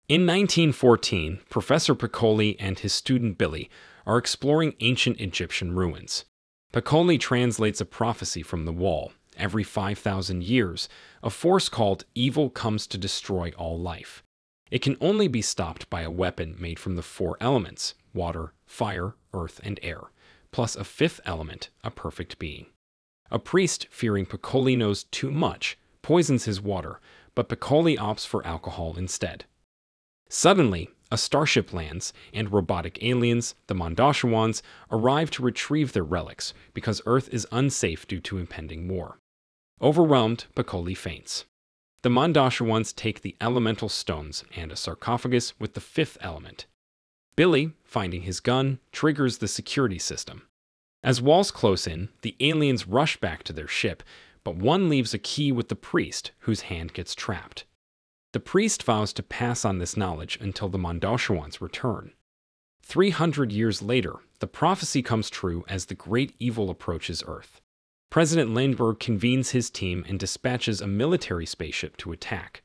In 1914, Professor Pacoli and his student Billy are exploring ancient Egyptian ruins. Pacoli translates a prophecy from the wall. Every 5,000 years, a force called evil comes to destroy all life. It can only be stopped by a weapon made from the 4 elements: water, fire, earth, and air, plus a 5th element, a perfect being. A priest, fearing Pacoli knows too much, poisons his water, but Pacoli opts for alcohol instead. Suddenly, a starship lands, and robotic aliens, the Mondashawans, arrive to retrieve their relics because Earth is unsafe due to impending war. Overwhelmed, Pacoli faints. The Mondashawans take the elemental stones and a sarcophagus with the 5th element. Billy, finding his gun, triggers the security system. As walls close in, the aliens rush back to their ship, but one leaves a key with the priest, whose hand gets trapped. The priest vows to pass on this knowledge until the Mondashawans return. 300 years later, the prophecy comes true as the great evil approaches Earth. President Lindberg convenes his team and dispatches a military spaceship to attack.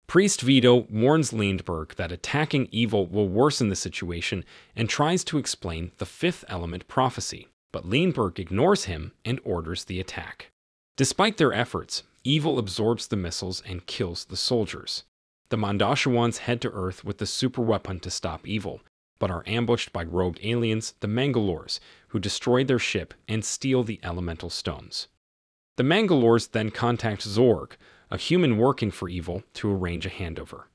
Priest Vito warns Lindberg that attacking evil will worsen the situation and tries to explain the 5th element prophecy, but Lindberg ignores him and orders the attack. Despite their efforts, evil absorbs the missiles and kills the soldiers. The Mondashawans head to Earth with the superweapon to stop evil, but are ambushed by rogue aliens, the Mangalores, who destroy their ship and steal the elemental stones. The Mangalores then contact Zorg, a human working for evil, to arrange a handover.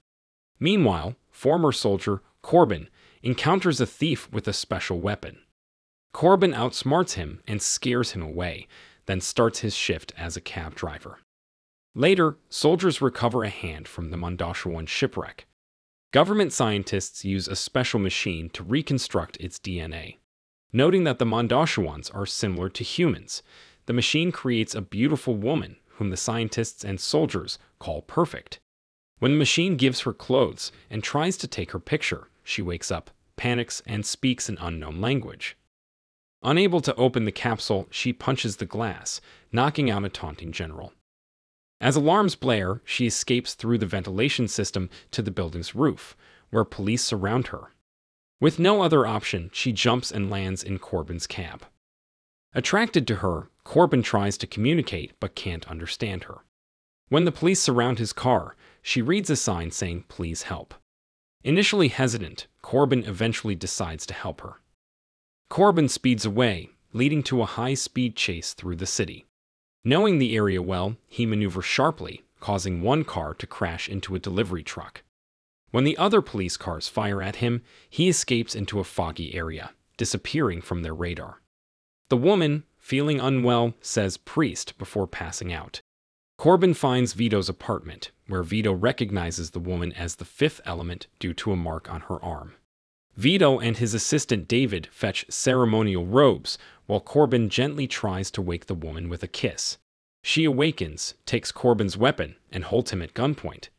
Meanwhile, former soldier Korben encounters a thief with a special weapon. Korben outsmarts him and scares him away, then starts his shift as a cab driver. Later, soldiers recover a hand from the Mondashawan shipwreck. Government scientists use a special machine to reconstruct its DNA. Noting that the Mondashawans are similar to humans, the machine creates a beautiful woman whom the scientists and soldiers call perfect. When the machine gives her clothes and tries to take her picture, she wakes up, panics, and speaks an unknown language. Unable to open the capsule, she punches the glass, knocking out a taunting general. As alarms blare, she escapes through the ventilation system to the building's roof, where police surround her. With no other option, she jumps and lands in Korben's cab. Attracted to her, Korben tries to communicate but can't understand her. When the police surround his car, she reads a sign saying, "Please help." Initially hesitant, Korben eventually decides to help her. Korben speeds away, leading to a high-speed chase through the city. Knowing the area well, he maneuvers sharply, causing one car to crash into a delivery truck. When the other police cars fire at him, he escapes into a foggy area, disappearing from their radar. The woman, feeling unwell, says "priest" before passing out. Korben finds Vito's apartment, where Vito recognizes the woman as the 5th element due to a mark on her arm. Vito and his assistant David fetch ceremonial robes, while Korben gently tries to wake the woman with a kiss. She awakens, takes Korben's weapon, and holds him at gunpoint.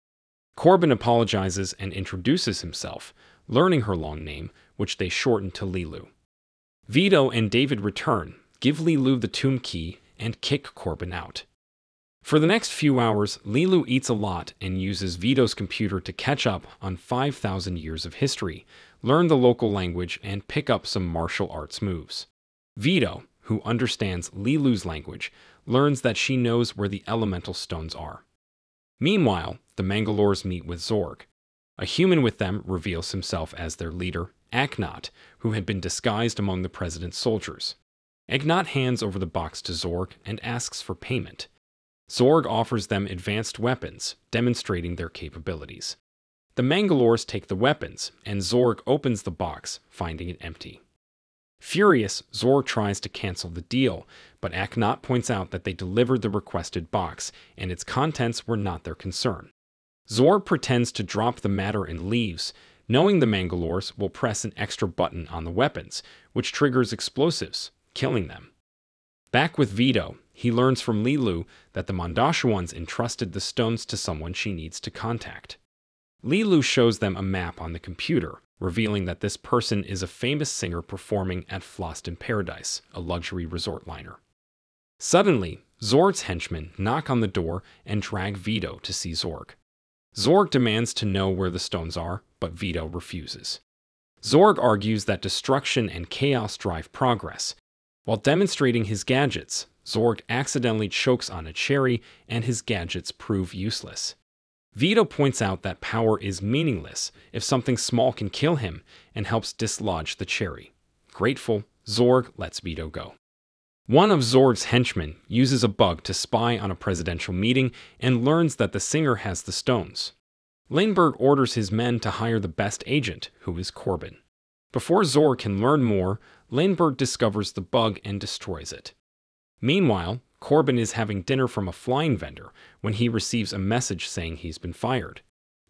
Korben apologizes and introduces himself, learning her long name, which they shorten to Leeloo. Vito and David return, give Leeloo the tomb key, and kick Korben out. For the next few hours, Leeloo eats a lot and uses Vito's computer to catch up on 5,000 years of history, learn the local language, and pick up some martial arts moves. Vito, who understands Leeloo's language, learns that she knows where the elemental stones are. Meanwhile, the Mangalores meet with Zorg. A human with them reveals himself as their leader, Aknot, who had been disguised among the president's soldiers. Aknot hands over the box to Zorg and asks for payment. Zorg offers them advanced weapons, demonstrating their capabilities. The Mangalores take the weapons, and Zorg opens the box, finding it empty. Furious, Zorg tries to cancel the deal, but Aknot points out that they delivered the requested box, and its contents were not their concern. Zorg pretends to drop the matter and leaves, knowing the Mangalores will press an extra button on the weapons, which triggers explosives, killing them. Back with Vito, he learns from Leeloo that the Mondashawans entrusted the stones to someone she needs to contact. Leeloo shows them a map on the computer, revealing that this person is a famous singer performing at Flost in Paradise, a luxury resort liner. Suddenly, Zorg's henchmen knock on the door and drag Vito to see Zorg. Zorg demands to know where the stones are, but Vito refuses. Zorg argues that destruction and chaos drive progress. While demonstrating his gadgets, Zorg accidentally chokes on a cherry and his gadgets prove useless. Vito points out that power is meaningless if something small can kill him and helps dislodge the cherry. Grateful, Zorg lets Vito go. One of Zorg's henchmen uses a bug to spy on a presidential meeting and learns that the singer has the stones. Lindberg orders his men to hire the best agent, who is Korben. Before Zorg can learn more, Lindberg discovers the bug and destroys it. Meanwhile, Korben is having dinner from a flying vendor when he receives a message saying he's been fired.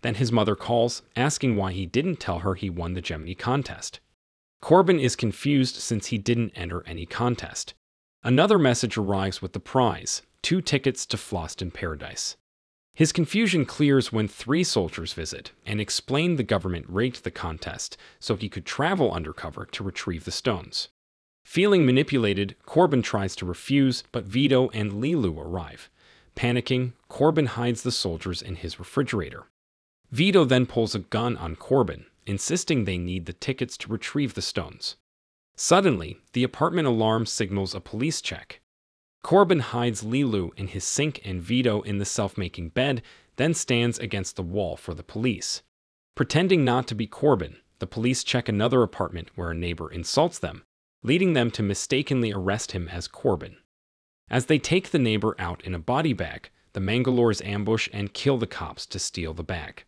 Then his mother calls, asking why he didn't tell her he won the Gemini contest. Korben is confused since he didn't enter any contest. Another message arrives with the prize, 2 tickets to Floston Paradise. His confusion clears when 3 soldiers visit and explain the government rigged the contest so he could travel undercover to retrieve the stones. Feeling manipulated, Korben tries to refuse, but Vito and Leeloo arrive. Panicking, Korben hides the soldiers in his refrigerator. Vito then pulls a gun on Korben, insisting they need the tickets to retrieve the stones. Suddenly, the apartment alarm signals a police check. Korben hides Leeloo in his sink and Vito in the self-making bed, then stands against the wall for the police. Pretending not to be Korben, the police check another apartment where a neighbor insults them, leading them to mistakenly arrest him as Korben. As they take the neighbor out in a body bag, the Mangalores ambush and kill the cops to steal the bag.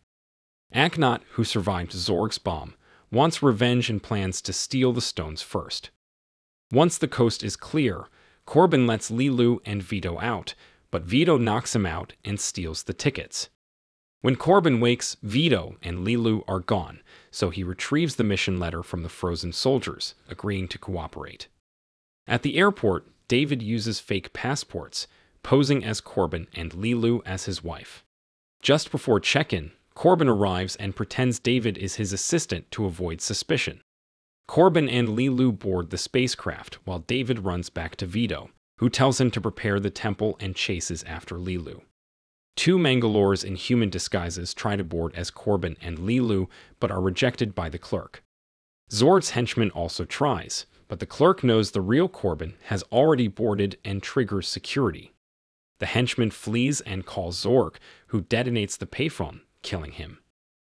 Aknot, who survived Zorg's bomb, wants revenge and plans to steal the stones first. Once the coast is clear, Korben lets Leeloo and Vito out, but Vito knocks him out and steals the tickets. When Korben wakes, Vito and Leeloo are gone, so he retrieves the mission letter from the frozen soldiers, agreeing to cooperate. At the airport, David uses fake passports, posing as Korben and Leeloo as his wife. Just before check-in, Korben arrives and pretends David is his assistant to avoid suspicion. Korben and Leeloo board the spacecraft while David runs back to Vito, who tells him to prepare the temple and chases after Leeloo. 2 Mangalores in human disguises try to board as Korben and Leeloo, but are rejected by the clerk. Zorg's henchman also tries, but the clerk knows the real Korben has already boarded and triggers security. The henchman flees and calls Zorg, who detonates the payphone, killing him.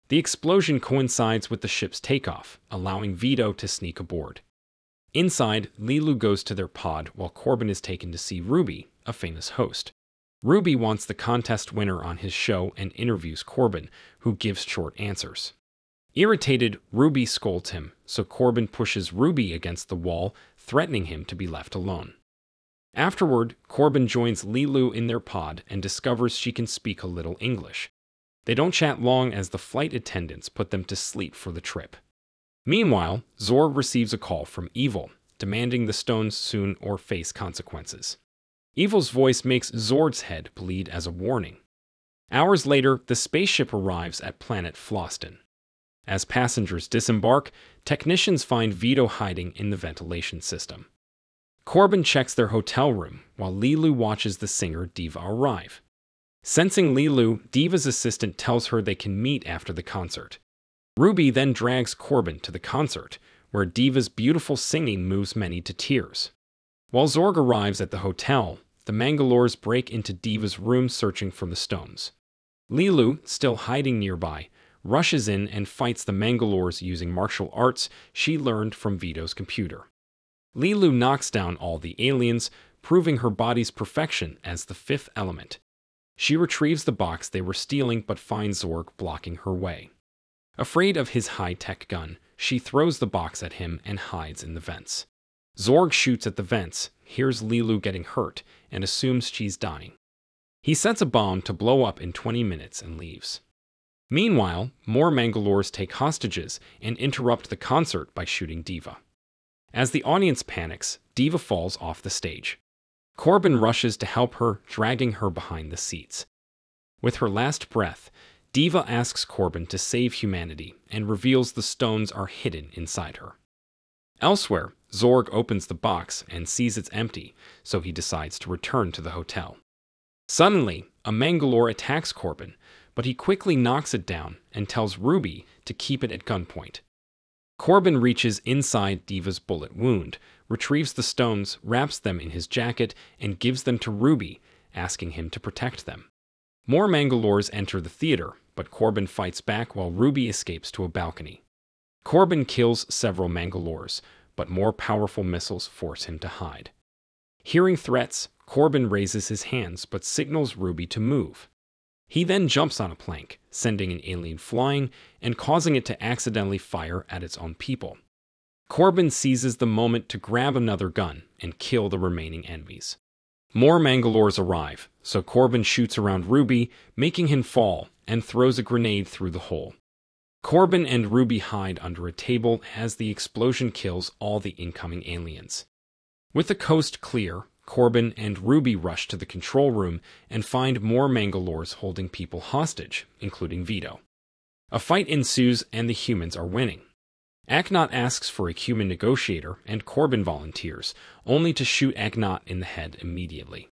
The explosion coincides with the ship's takeoff, allowing Vito to sneak aboard. Inside, Leeloo goes to their pod while Korben is taken to see Ruby, a famous host. Ruby wants the contest winner on his show and interviews Korben, who gives short answers. Irritated, Ruby scolds him, so Korben pushes Ruby against the wall, threatening him to be left alone. Afterward, Korben joins Leeloo in their pod and discovers she can speak a little English. They don't chat long as the flight attendants put them to sleep for the trip. Meanwhile, Zorg receives a call from Evil, demanding the stones soon or face consequences. Evil's voice makes Zorg's head bleed as a warning. Hours later, the spaceship arrives at planet Floston. As passengers disembark, technicians find Vito hiding in the ventilation system. Korben checks their hotel room, while Leeloo watches the singer Diva arrive. Sensing Leeloo, Diva's assistant tells her they can meet after the concert. Ruby then drags Korben to the concert, where Diva's beautiful singing moves many to tears. While Zorg arrives at the hotel, the Mangalores break into Diva's room searching for the stones. Leeloo, still hiding nearby, rushes in and fights the Mangalores using martial arts she learned from Vito's computer. Leeloo knocks down all the aliens, proving her body's perfection as the 5th element. She retrieves the box they were stealing but finds Zorg blocking her way. Afraid of his high-tech gun, she throws the box at him and hides in the vents. Zorg shoots at the vents, hears Leeloo getting hurt, and assumes she's dying. He sets a bomb to blow up in 20 minutes and leaves. Meanwhile, more Mangalores take hostages and interrupt the concert by shooting Diva. As the audience panics, Diva falls off the stage. Korben rushes to help her, dragging her behind the seats. With her last breath, Diva asks Korben to save humanity and reveals the stones are hidden inside her. Elsewhere, Zorg opens the box and sees it's empty, so he decides to return to the hotel. Suddenly, a Mangalore attacks Korben, but he quickly knocks it down and tells Ruby to keep it at gunpoint. Korben reaches inside Diva's bullet wound, retrieves the stones, wraps them in his jacket, and gives them to Ruby, asking him to protect them. More Mangalores enter the theater, but Korben fights back while Ruby escapes to a balcony. Korben kills several Mangalores, but more powerful missiles force him to hide. Hearing threats, Korben raises his hands but signals Ruby to move. He then jumps on a plank, sending an alien flying and causing it to accidentally fire at its own people. Korben seizes the moment to grab another gun and kill the remaining enemies. More Mangalores arrive, so Korben shoots around Ruby, making him fall, and throws a grenade through the hole. Korben and Ruby hide under a table as the explosion kills all the incoming aliens. With the coast clear, Korben and Ruby rush to the control room and find more Mangalores holding people hostage, including Vito. A fight ensues and the humans are winning. Aknot asks for a human negotiator and Korben volunteers, only to shoot Aknot in the head immediately.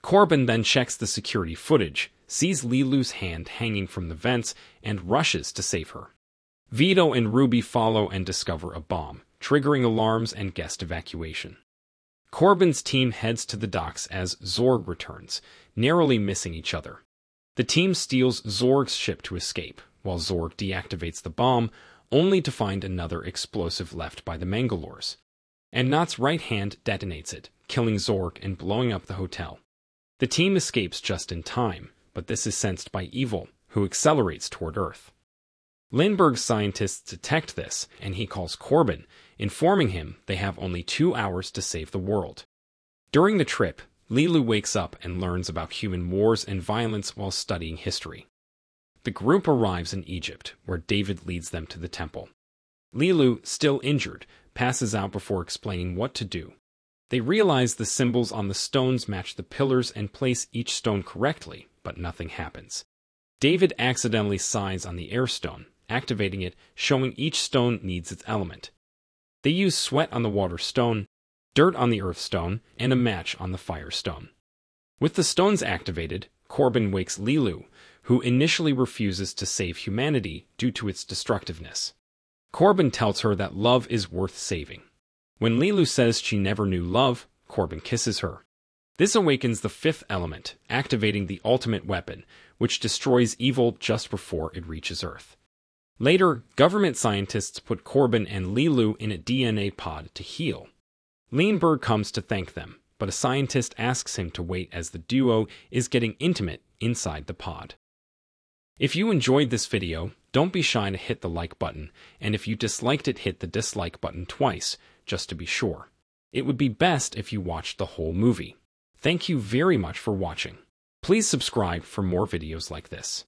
Korben then checks the security footage, sees Leeloo's hand hanging from the vents, and rushes to save her. Vito and Ruby follow and discover a bomb, triggering alarms and guest evacuation. Korben's team heads to the docks as Zorg returns, narrowly missing each other. The team steals Zorg's ship to escape, while Zorg deactivates the bomb, only to find another explosive left by the Mangalores. Aknot's right hand detonates it, killing Zorg and blowing up the hotel. The team escapes just in time, but this is sensed by Evil, who accelerates toward Earth. Lindberg's scientists detect this, and he calls Korben, informing him they have only 2 hours to save the world. During the trip, Leeloo wakes up and learns about human wars and violence while studying history. The group arrives in Egypt, where David leads them to the temple. Leeloo, still injured, passes out before explaining what to do. They realize the symbols on the stones match the pillars and place each stone correctly, but nothing happens. David accidentally sighs on the air stone, activating it, showing each stone needs its element. They use sweat on the water stone, dirt on the earth stone, and a match on the fire stone. With the stones activated, Korben wakes Leeloo, who initially refuses to save humanity due to its destructiveness. Korben tells her that love is worth saving. When Leeloo says she never knew love, Korben kisses her. This awakens the fifth element, activating the ultimate weapon, which destroys evil just before it reaches Earth. Later, government scientists put Korben and Leeloo in a DNA pod to heal. Lindberg comes to thank them, but a scientist asks him to wait as the duo is getting intimate inside the pod. If you enjoyed this video, don't be shy to hit the like button, and if you disliked it, hit the dislike button twice, just to be sure. It would be best if you watched the whole movie. Thank you very much for watching. Please subscribe for more videos like this.